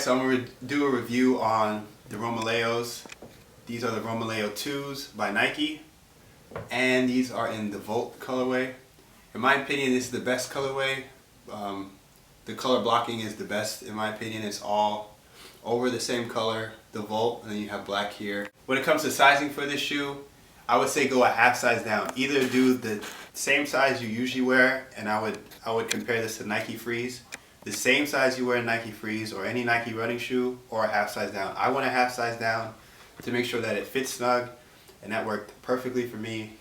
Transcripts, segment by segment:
so I'm going to do a review on the Romaleos. These are the Romaleo 2s by Nike, and these are in the Volt colorway. In my opinion, this is the best colorway. The color blocking is the best in my opinion. It's all over the same color, the Volt, and then you have black here. When it comes to sizing for this shoe, I would say go a half size down. Either do the same size you usually wear, and I would compare this to Nike Freeze. The same size you wear in Nike Freeze or any Nike running shoe, or a half size down. I went a half size down to make sure that it fits snug, and that worked perfectly for me.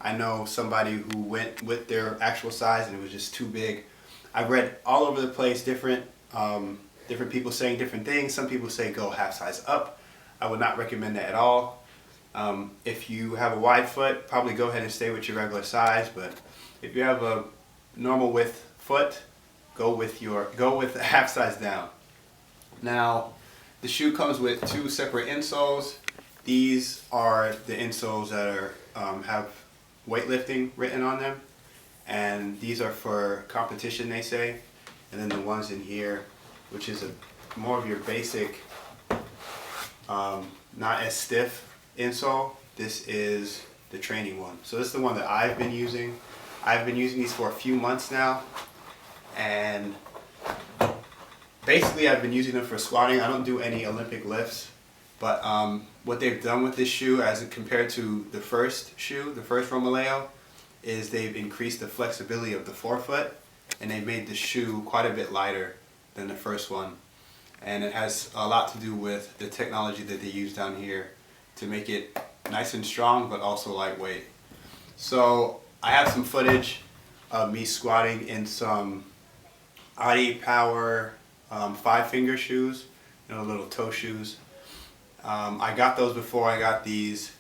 I know somebody who went with their actual size and it was just too big. I've read all over the place different people saying different things. Some people say go half size up. I would not recommend that at all. If you have a wide foot, probably go ahead and stay with your regular size, but if you have a normal width foot, go with a half size down. Now, the shoe comes with two separate insoles. These are the insoles that have weightlifting written on them, and these are for competition, they say. And then the ones in here, which is more of your basic, not as stiff insole. This is the training one. So this is the one that I've been using. I've been using these for a few months now, and basically I've been using them for squatting. I don't do any Olympic lifts, but what they've done with this shoe as compared to the first shoe, the first Romaleo, is they've increased the flexibility of the forefoot, and they've made the shoe quite a bit lighter than the first one. And it has a lot to do with the technology that they use down here to make it nice and strong, but also lightweight. So I have some footage of me squatting in some Adi Power 5-finger shoes, little toe shoes. I got those before I got these,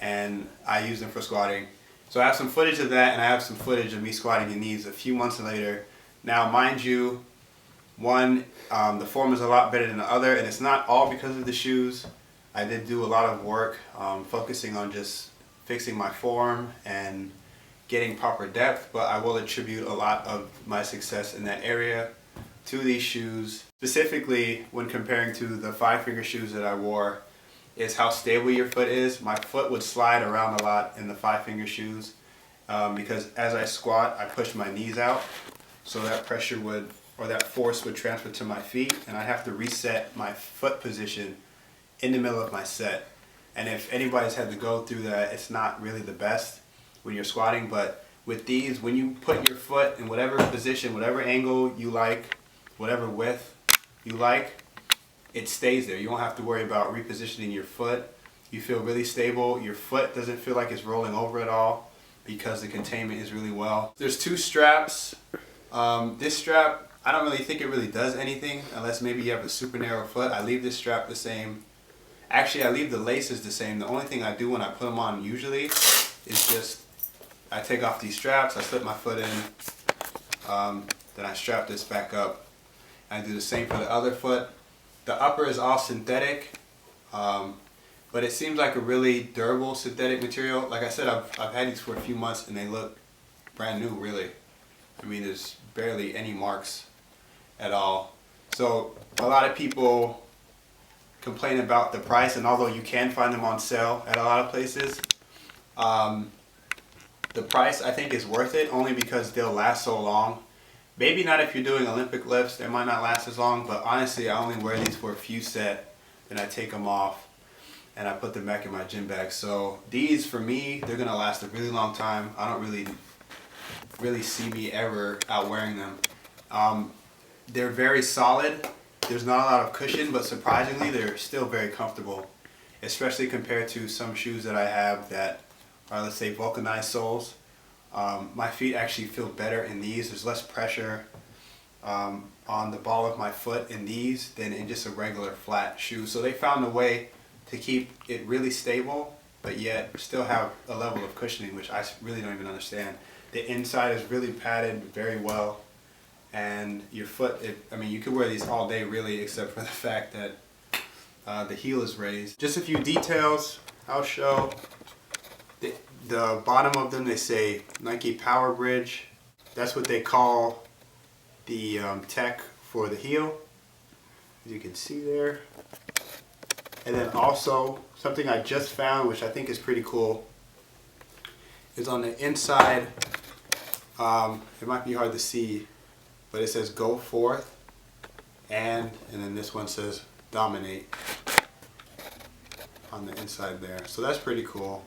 and I use them for squatting. So I have some footage of that, and I have some footage of me squatting in these a few months later. Now, mind you, one, the form is a lot better than the other, and it's not all because of the shoes. I did do a lot of work focusing on just fixing my form and getting proper depth, but I will attribute a lot of my success in that area to these shoes. Specifically, when comparing to the 5-finger shoes that I wore, is how stable your foot is. My foot would slide around a lot in the 5-finger shoes because as I squat, I push my knees out, so that pressure would, or that force would transfer to my feet, and I have to reset my foot position in the middle of my set. And if anybody's had to go through that, it's not really the best when you're squatting. But with these, when you put your foot in whatever position, whatever angle you like, whatever width you like, it stays there. You don't have to worry about repositioning your foot. You feel really stable. Your foot doesn't feel like it's rolling over at all because the containment is really well. There's two straps. This strap, I don't really think it really does anything unless maybe you have a super narrow foot. I leave this strap the same. Actually, I leave the laces the same. The only thing I do when I put them on usually is just I take off these straps, I slip my foot in, then I strap this back up. I do the same for the other foot. The upper is all synthetic, but it seems like a really durable synthetic material. Like I said, I've had these for a few months and they look brand new, really. I mean, there's barely any marks at all. So a lot of people complain about the price, and although you can find them on sale at a lot of places, the price I think is worth it only because they'll last so long. Maybe not if you're doing Olympic lifts, they might not last as long, but honestly I only wear these for a few sets, then I take them off and I put them back in my gym bag. So these, for me, they're gonna last a really long time. I don't really see me ever out wearing them. They're very solid. There's not a lot of cushion, but surprisingly they're still very comfortable, especially compared to some shoes that I have that are, let's say, vulcanized soles. My feet actually feel better in these. There's less pressure on the ball of my foot in these than in just a regular flat shoe. So they found a way to keep it really stable, but yet still have a level of cushioning, which I really don't even understand. The inside is really padded very well, and your foot, I mean, you could wear these all day really, except for the fact that the heel is raised. Just a few details I'll show. The bottom of them, they say Nike Power Bridge. That's what they call the tech for the heel. as you can see there. And then also something I just found, which I think is pretty cool, is on the inside. It might be hard to see, but it says "Go forth," and then this one says "Dominate" on the inside there. So that's pretty cool.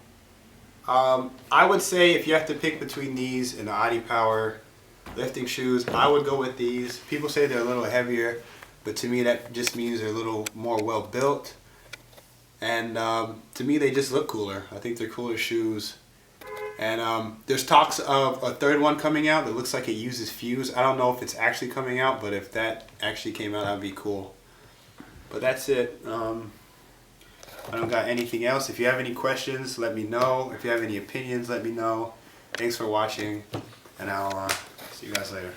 I would say if you have to pick between these and the Adi Power lifting shoes, I would go with these. People say they're a little heavier, but to me that just means they're a little more well built. And to me they just look cooler. I think they're cooler shoes. And there's talks of a third one coming out that looks like it uses Fuse. I don't know if it's actually coming out, but if that actually came out, that'd be cool. But that's it. I don't got anything else. If you have any questions, let me know. If you have any opinions, let me know. Thanks for watching, and I'll see you guys later.